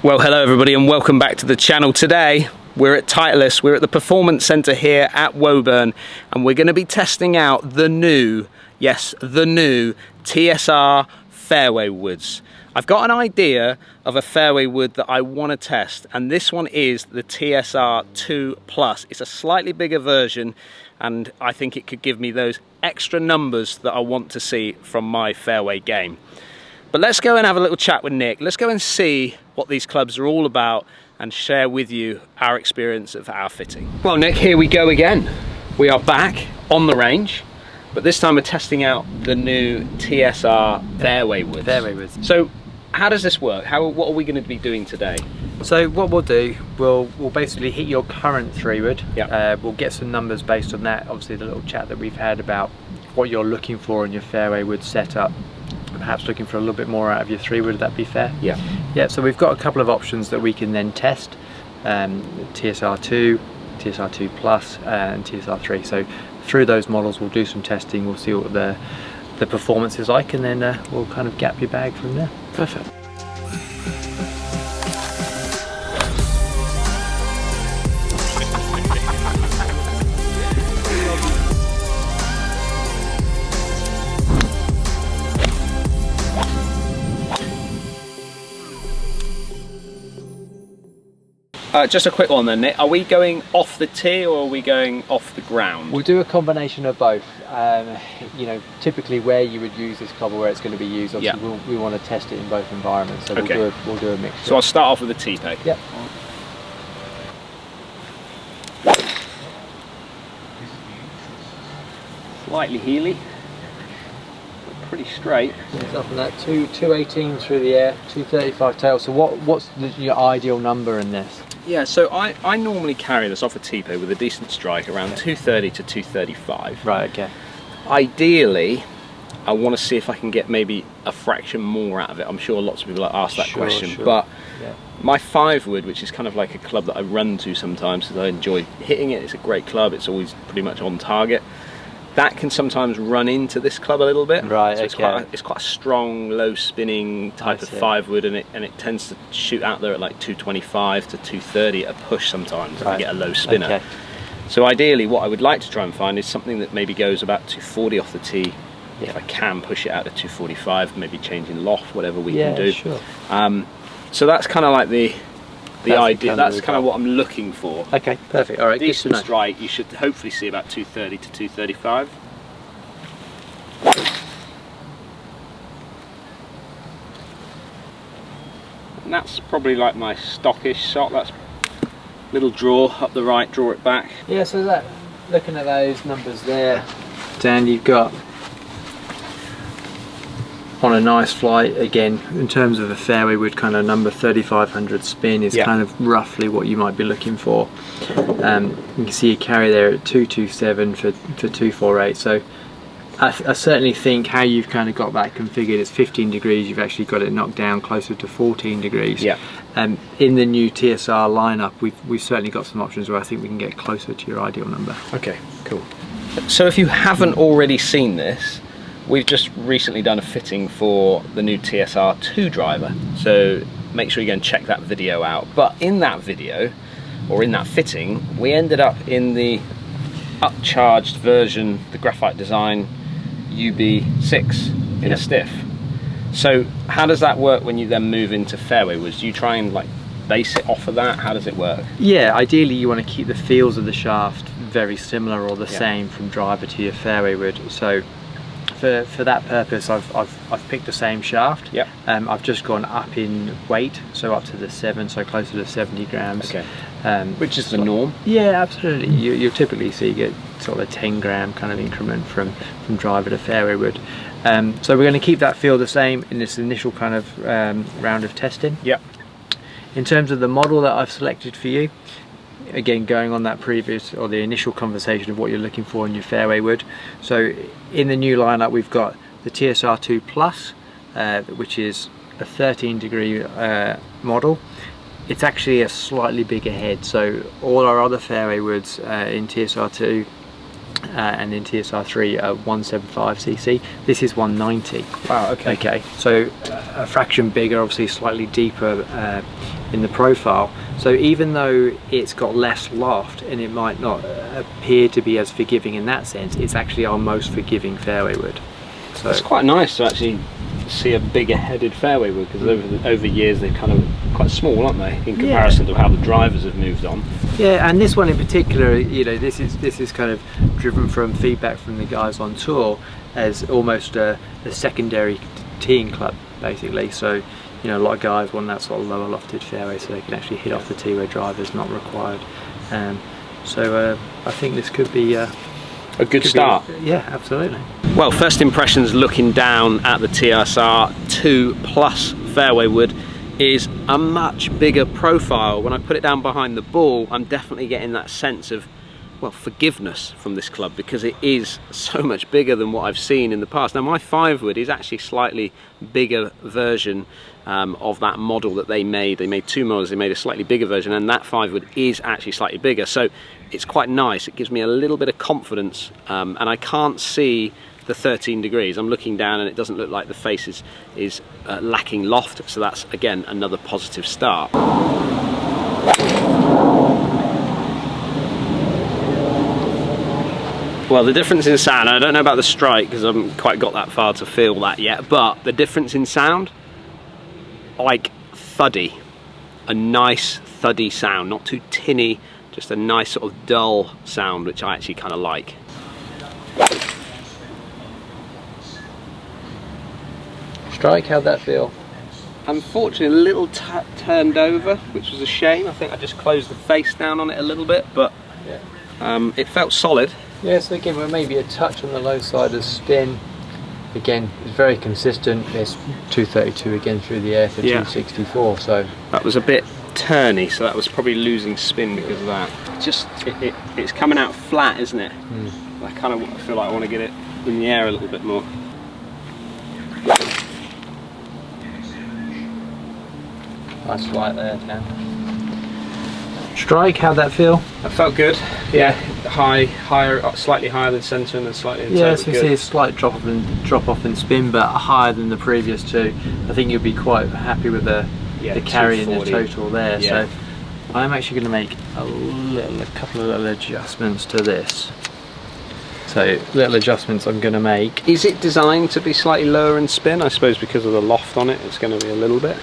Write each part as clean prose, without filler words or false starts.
Well, hello everybody and welcome back to the channel. Today we're at Titleist, we're at the Performance Centre here at Woburn, and we're going to be testing out the new, yes, the new TSR Fairway woods. I've got an idea of a fairway wood that I want to test, and this one is the TSR 2 Plus. It's a slightly bigger version, and I think it could give me those extra numbers that I want to see from my fairway game. But let's go and have a little chat with Nick. Let's go and see what these clubs are all about and share with you our experience of our fitting. Well, Nick, here we go again. We are back on the range, but this time we're testing out the new TSR Fairway woods. Fairway woods. So how does this work? What are we going to be doing today? So what we'll do, we'll basically hit your current 3-wood. Yep. We'll get some numbers based on that. Obviously the little chat that we've had about what you're looking for in your fairway wood setup. Perhaps looking for a little bit more out of your 3-wood, would that be fair? Yeah. Yeah, so we've got a couple of options that we can then test. TSR 2, TSR 2 Plus and TSR 3. So through those models we'll do some testing, we'll see what the performance is like, and then we'll kind of gap your bag from there. Perfect. Just a quick one then, Nick. Are we going off the tee or are we going off the ground? We'll do a combination of both. You know, typically where you would use this club or where it's going to be used, obviously we want to test it in both environments, so okay. we'll do a mixture. So I'll start off with the tee peg. Yep. Slightly heely, but pretty straight. It's up on that 218 through the air, 235 tail. So what's your ideal number in this? Yeah, so I normally carry this off a tee peg with a decent strike around 230 to 235. Right, okay. Ideally, I want to see if I can get maybe a fraction more out of it. I'm sure lots of people ask that question, but yeah. My 5-wood, which is kind of like a club that I run to sometimes because I enjoy hitting it, it's a great club, it's always pretty much on target. That can sometimes run into this club a little bit. Right, so okay. It's quite a strong, low spinning type of 5-wood, and it tends to shoot out there at like 225 to 230 at a push sometimes, right. If you get a low spinner. Okay. So ideally what I would like to try and find is something that maybe goes about 240 off the tee. Yeah. If I can push it out to 245, maybe changing loft, whatever we can do. Sure. So that's kind of like the idea. That's kind of what I'm looking looking for. Okay, perfect. All right, decent strike. You should hopefully see about 230 to 235. And that's probably like my stockish shot. That's little draw up the right, draw it back. Yeah, so that, looking at those numbers there, Dan, you've got on a nice flight, again, in terms of a fairway wood, kind of number 3500 spin is kind of roughly what you might be looking for. You can see you carry there at 227 for 248. So I certainly think how you've kind of got that configured, it's 15 degrees, you've actually got it knocked down closer to 14 degrees. Yeah. In the new TSR lineup, we've certainly got some options where I think we can get closer to your ideal number. Okay, cool. So if you haven't already seen this, we've just recently done a fitting for the new TSR 2 driver, so make sure you go and check that video out. But in that video, or in that fitting, we ended up in the upcharged version, the graphite design UB6 in a stiff. So how does that work when you then move into fairway woods? Do you try and like base it off of that? How does it work? Yeah, ideally you want to keep the feels of the shaft very similar or the same from driver to your fairway wood. So for that purpose, I've picked the same shaft. Yep. I've just gone up in weight, so up to the 7, so closer to 70 grams. Okay. Which is the norm? Yeah, absolutely. You'll typically see you get sort of a 10 gram kind of increment from driver to fairway wood. So we're going to keep that feel the same in this initial kind of round of testing. Yep. In terms of the model that I've selected for you, again going on that previous or the initial conversation of what you're looking for in your fairway wood. So in the new lineup we've got the TSR 2 Plus, which is a 13 degree model. It's actually a slightly bigger head, so all our other fairway woods in TSR 2 and in TSR 3 175cc. This is 190. Wow, okay. Okay, so a fraction bigger, obviously slightly deeper in the profile. So even though it's got less loft and it might not appear to be as forgiving in that sense, it's actually our most forgiving fairway wood. So it's quite nice to actually see a bigger headed fairway wood, because over years they're kind of quite small, aren't they, in comparison to how the drivers have moved on. Yeah, and this one in particular, you know, this is kind of driven from feedback from the guys on tour as almost a secondary teeing club, basically. So, you know, a lot of guys want that sort of lower lofted fairway so they can actually hit off the tee where drivers not required. So I think this could be a good start. Yeah, absolutely. Well, first impressions looking down at the TSR 2 Plus fairway wood is a much bigger profile. When I put it down behind the ball, I'm definitely getting that sense of, well, forgiveness from this club, because it is so much bigger than what I've seen in the past. Now, my 5 wood is actually slightly bigger version of that model that they made. They made 2 models, they made a slightly bigger version, and that 5 wood is actually slightly bigger. So it's quite nice. It gives me a little bit of confidence, and I can't see the 13 degrees. I'm looking down and it doesn't look like the face is lacking loft, so that's again another positive start. Well, the difference in sound, I don't know about the strike because I haven't quite got that far to feel that yet, but the difference in sound, like thuddy, a nice thuddy sound, not too tinny, just a nice sort of dull sound, which I actually kind of like. Strike, how'd that feel? Unfortunately, a little turned over, which was a shame. I think I just closed the face down on it a little bit, but yeah. It felt solid. Yeah, so again, we're maybe a touch on the low side of spin. Again, it's very consistent. It's 232 again through the air for 264. So that was a bit turny, so that was probably losing spin because of that. It's coming out flat, isn't it? I kind of feel like I want to get it in the air a little bit more. Nice flight there, Ken. Strike, how'd that feel? That felt good. Yeah, higher, slightly higher than centre and then slightly in yeah, so you see a slight drop off in spin, but higher than the previous two. I think you'll be quite happy with the carry and the total there. Yeah. So I'm actually going to make a couple of little adjustments to this. So little adjustments I'm going to make. Is it designed to be slightly lower in spin? I suppose because of the loft on it, it's going to be a little bit.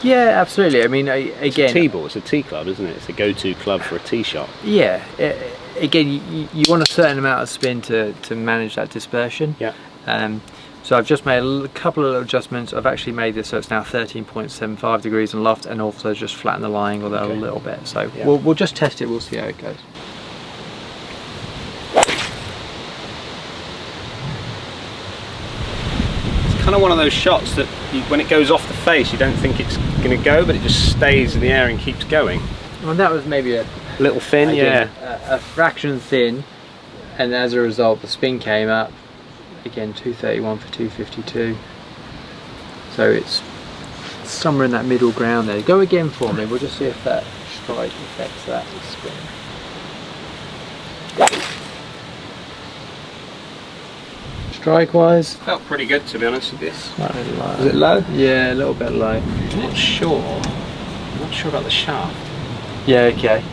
Yeah, absolutely. I mean, again, it's a tee ball. It's a tee club, isn't it? It's a go-to club for a tee shot. Yeah. Again, you want a certain amount of spin to manage that dispersion. Yeah. So I've just made a couple of little adjustments. I've actually made this so it's now 13.75 degrees in loft, and also just flatten the line a little bit. So we'll just test it. We'll see how it goes. Kind of one of those shots that when it goes off the face you don't think it's going to go, but it just stays in the air and keeps going. Well, that was maybe a little thin, again, a fraction thin, and as a result the spin came up again 231 for 252, so it's somewhere in that middle ground there. Go again for me, we'll just see if that strike affects that spin. Strike wise, felt pretty good, to be honest with this. Slightly low. Is it low? Yeah, a little bit low. I'm not sure about the shaft. Yeah, okay.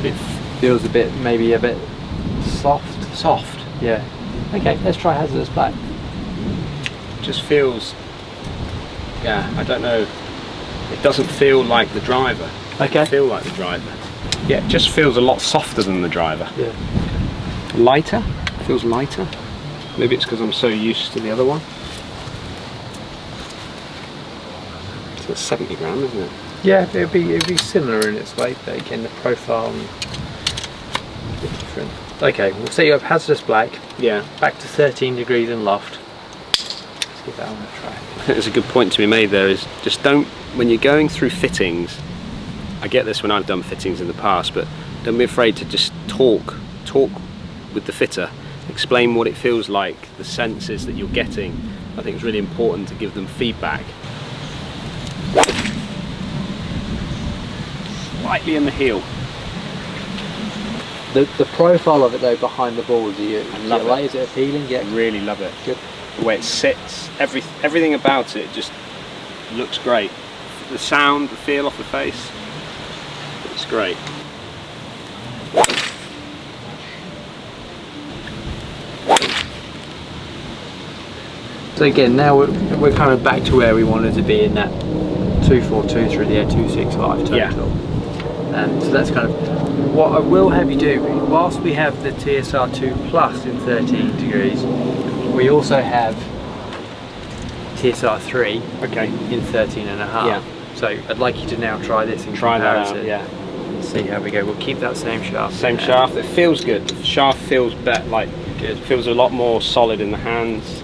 It feels maybe a bit soft. Yeah. Okay, let's try hazardous black. Just feels, I don't know, it doesn't feel like the driver. Okay. It feel like the driver. Yeah, it just feels a lot softer than the driver. Yeah. Lighter. Feels lighter. Maybe it's because I'm so used to the other one. So it's 70 gram, isn't it? Yeah, it'd be similar in its weight, but again the profile and a bit different. Okay, we'll set you up hazardous black. Yeah. Back to 13 degrees in loft. Let's give that one a try. I think there's a good point to be made there, is just don't, when you're going through fittings, I get this when I've done fittings in the past, but don't be afraid to just talk with the fitter. Explain what it feels like, the senses that you're getting. I think it's really important to give them feedback. Slightly in the heel. The profile of it though behind the ball, is it appealing? Yeah. Really love it. Good. The way it sits, everything about it just looks great. the sound, the feel off the face. It's great. So again, now we're kind of back to where we wanted to be in that 242 through the air 265 total. Yeah. So that's kind of what I will have you do. Whilst we have the TSR2 Plus in 13 degrees, we also have TSR3 in 13 and a half. Yeah. So I'd like you to now try this in Try comparison. that out, yeah. See how we go. We'll keep that same shaft. Same shaft. It feels good. The shaft feels better. Like it feels a lot more solid in the hands.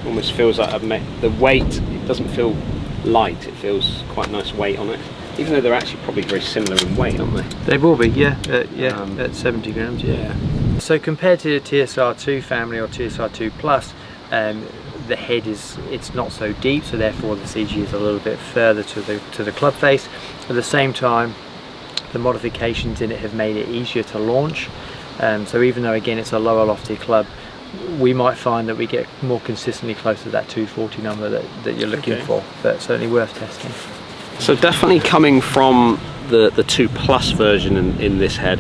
Almost feels like the weight. It doesn't feel light. It feels quite nice weight on it. Even though they're actually probably very similar in weight, aren't they? They will be, yeah. At 70 grams. Yeah. So compared to the TSR2 family or TSR2 Plus, the head it's not so deep, so therefore the CG is a little bit further to the club face. At the same time, the modifications in it have made it easier to launch. So even though again it's a lower lofty club, we might find that we get more consistently close to that 240 number that you're looking for, but certainly worth testing. So definitely coming from the 2 Plus version in this head,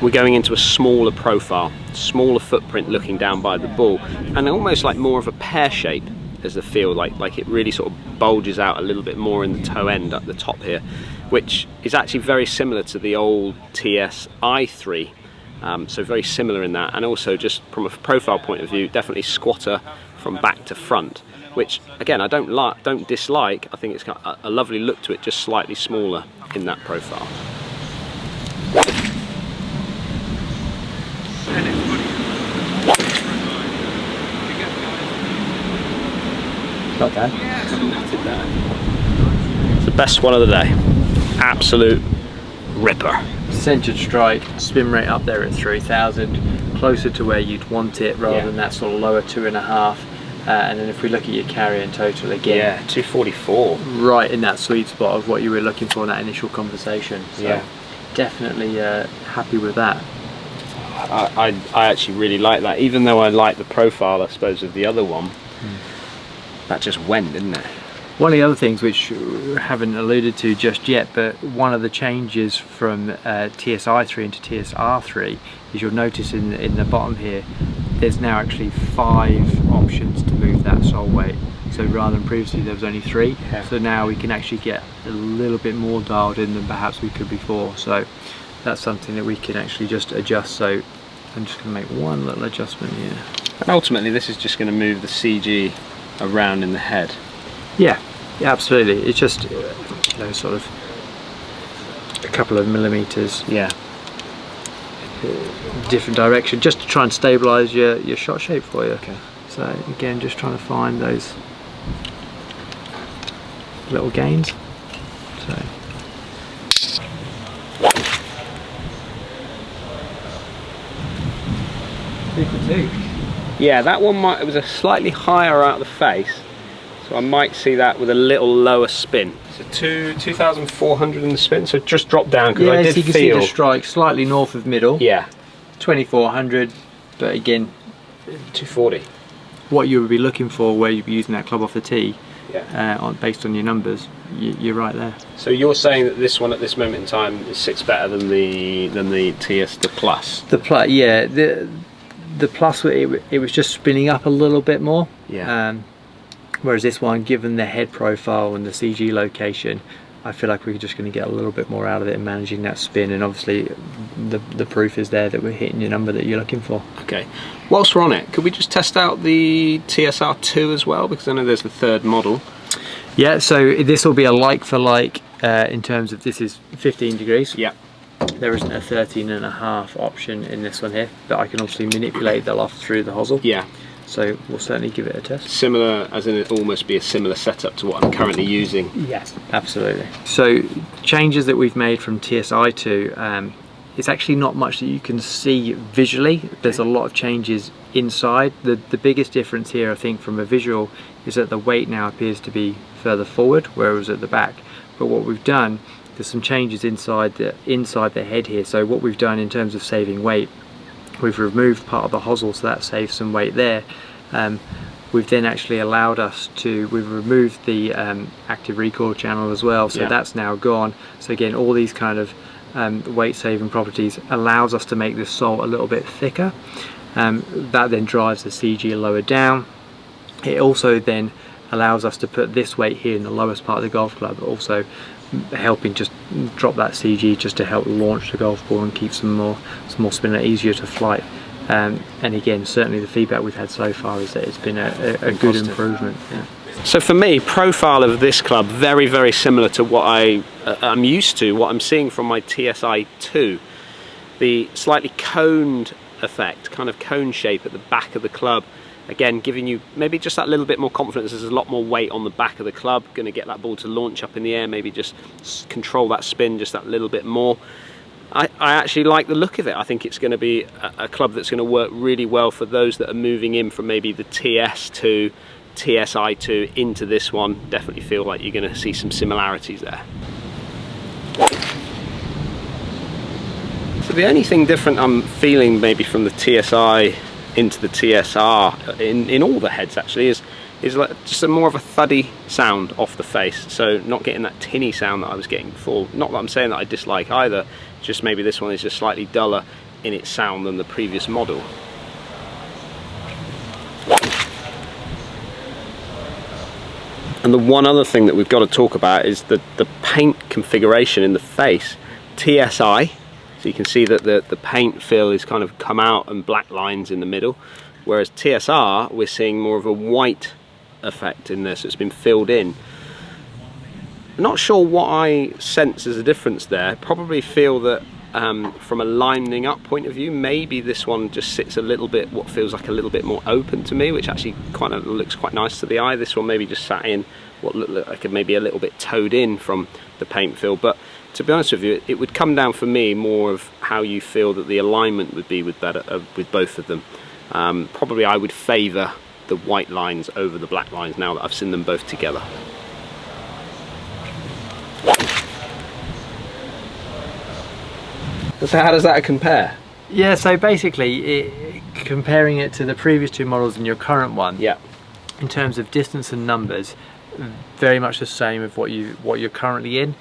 we're going into a smaller profile, smaller footprint looking down by the ball, and almost like more of a pear shape as the feel, like it really sort of bulges out a little bit more in the toe end up the top here, which is actually very similar to the old TSI3. So very similar in that, and also just from a profile point of view, definitely squatter from back to front, which again I don't dislike. I think it's got a lovely look to it, just slightly smaller in that profile. Not bad. It's the best one of the day. Absolute ripper. Centered strike, spin rate up there at 3,000, closer to where you'd want it rather than that sort of lower 2.5. And then if we look at your carry and total again, 244. Right in that sweet spot of what you were looking for in that initial conversation. So definitely happy with that. I actually really like that, even though I like the profile, I suppose, of the other one. That just went, didn't it? One of the other things which we haven't alluded to just yet, but one of the changes from TSI3 into TSR3 is you'll notice in the bottom here, there's now actually 5 options to move that sole weight. So rather than previously there was only 3, so now we can actually get a little bit more dialed in than perhaps we could before. So that's something that we can actually just adjust. So I'm just going to make one little adjustment here. And ultimately this is just going to move the CG around in the head. Yeah, absolutely. It's just sort of a couple of millimeters different direction, just to try and stabilize your shot shape for you. Okay. So again, just trying to find those little gains. So yeah, that one it was a slightly higher out of the face, so I might see that with a little lower spin. So 2,400 in the spin, so just drop down, because I did so you can see the strike slightly north of middle. 2,400, but again 240. What you would be looking for where you'd be using that club off the tee, based on your numbers, you're right there. So you're saying that this one at this moment in time sits better than the Plus? The Plus, yeah. The Plus, it was just spinning up a little bit more. Whereas this one, given the head profile and the CG location, I feel like we're just going to get a little bit more out of it in managing that spin, and obviously the proof is there that we're hitting your number that you're looking for. Okay. Whilst we're on it, could we just test out the TSR2 as well, because I know there's the 3rd model. Yeah, so this will be a like for like in terms of this is 15 degrees. Yeah. There isn't a 13.5 option in this one here, but I can obviously manipulate the loft through the hosel. Yeah. So we'll certainly give it a test. Similar, as in it almost be a similar setup to what I'm currently using. Yes, absolutely. So changes that we've made from TSI2, it's actually not much that you can see visually. There's a lot of changes inside. The biggest difference here, I think, from a visual is that the weight now appears to be further forward, whereas at the back. But what we've done, there's some changes inside the head here. So what we've done in terms of saving weight, we've removed part of the hosel, so that saves some weight there. we've then actually allowed us to, we've removed the active recoil channel as well, so that's now gone. So again, all these kind of weight saving properties allows us to make this sole a little bit thicker. That then drives the CG lower down. It also then allows us to put this weight here in the lowest part of the golf club, also helping just drop that CG just to help launch the golf ball and keep some more spin, easier to flight. And again, certainly the feedback we've had so far is that it's been a good improvement. Yeah. So for me, profile of this club, very, very similar to what I'm used to, what I'm seeing from my TSI 2. The slightly coned effect, kind of cone shape at the back of the club. Again, giving you maybe just that little bit more confidence. There's a lot more weight on the back of the club, going to get that ball to launch up in the air, maybe just control that spin just that little bit more. I actually like the look of it. I think it's going to be a club that's going to work really well for those that are moving in from maybe the TS2, TSI2 into this one. Definitely feel like you're going to see some similarities there. So the only thing different I'm feeling maybe from the TSI into the TSR in all the heads actually is like just a more of a thuddy sound off the face, so not getting that tinny sound that I was getting before. Not that I'm saying that I dislike either, just maybe this one is just slightly duller in its sound than the previous model. And the one other thing that we've got to talk about is the paint configuration in the face. TSI, so you can see that the paint fill is kind of come out and black lines in the middle, whereas TSR we're seeing more of a white effect in this. It's been filled in. Not sure what I sense as a difference there. Probably feel that from a lining up point of view, maybe this one just sits a little bit, what feels like a little bit more open to me, which actually kind of looks quite nice to the eye. This one maybe just sat in what looked like maybe a little bit towed in from the paint fill. But to be honest with you, it would come down for me more of how you feel that the alignment would be with both of them. Probably I would favour the white lines over the black lines now that I've seen them both together. So how does that compare? Yeah, so basically comparing it to the previous two models and your current one, yeah, in terms of distance and numbers, very much the same of what you're currently in.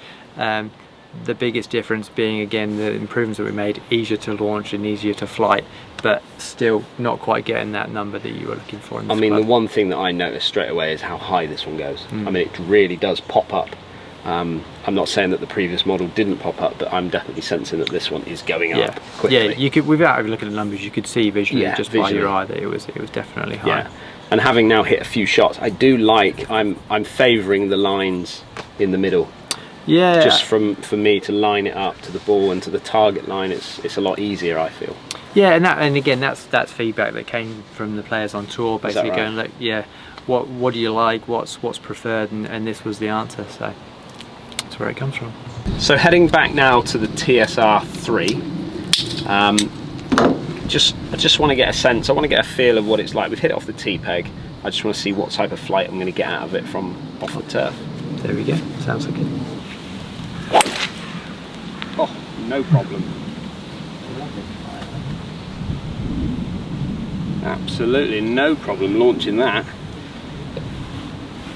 The biggest difference being, again, the improvements that we made, easier to launch and easier to flight, but still not quite getting that number that you were looking for in this club. The one thing that I noticed straight away is how high this one goes. I mean, it really does pop up. I'm not saying that the previous model didn't pop up, but I'm definitely sensing that this one is going up quickly. Yeah, you could, without looking at the numbers, you could see visually, just by your eye, that it was definitely high. Yeah. And having now hit a few shots, I do like, I'm favouring the lines in the middle. Yeah. Just for me to line it up to the ball and to the target line, it's a lot easier, I feel. Yeah, and again, that's feedback that came from the players on tour, basically going, look, yeah, what do you like, what's preferred, and this was the answer. So that's where it comes from. So heading back now to the TSR 3, I just want to get a sense, I want to get a feel of what it's like. We've hit it off the tee peg. I just want to see what type of flight I'm going to get out of it from off the turf. There we go. Sounds like it. Oh, no problem. Absolutely no problem launching that.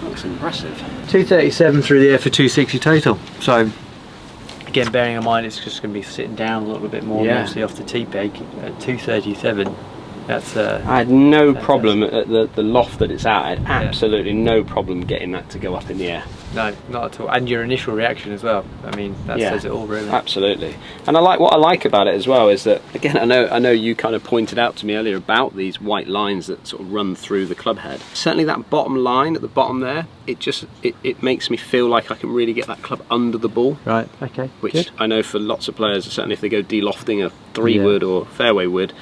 That's impressive. 237 through the air for 260 total. So again, bearing in mind it's just going to be sitting down a little bit more, mostly off the tee peg at 237. That's I had no problem at the loft that it's at. I had absolutely no problem getting that to go up in the air. No, not at all. And your initial reaction as well. I mean, that says it all, really. Absolutely. And what I like about it as well is that, again, I know you kind of pointed out to me earlier about these white lines that sort of run through the club head. Certainly that bottom line at the bottom there, it makes me feel like I can really get that club under the ball. Right. Okay. Which good. I know for lots of players, certainly if they go de-lofting a 3-wood or fairway wood,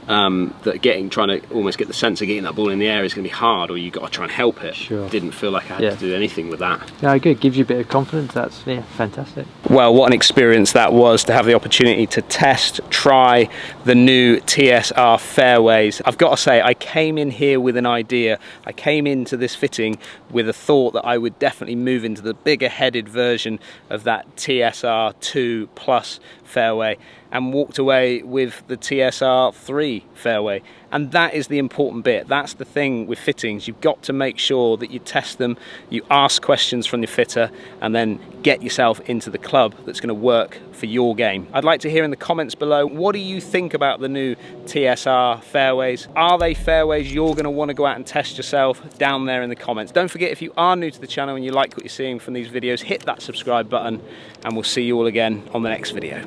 that trying to almost get the sense of getting that ball in the air is going to be hard, or you've got to try and help it. Sure. Didn't feel like I had to do anything with that. No, good. Gives you a bit of confidence. That's fantastic. Well, what an experience that was to have the opportunity to try the new TSR Fairways. I've got to say, I came in here with an idea. I came into this fitting with a thought that I would definitely move into the bigger headed version of that TSR 2 Plus fairway, and walked away with the TSR 3 quality fairway. And that is the important bit. That's the thing with fittings. You've got to make sure that you test them, you ask questions from your fitter, and then get yourself into the club that's going to work for your game. I'd like to hear in the comments below, what do you think about the new TSR fairways? Are they fairways you're going to want to go out and test yourself? Down there in the comments. Don't forget, if you are new to the channel and you like what you're seeing from these videos, hit that subscribe button, and we'll see you all again on the next video.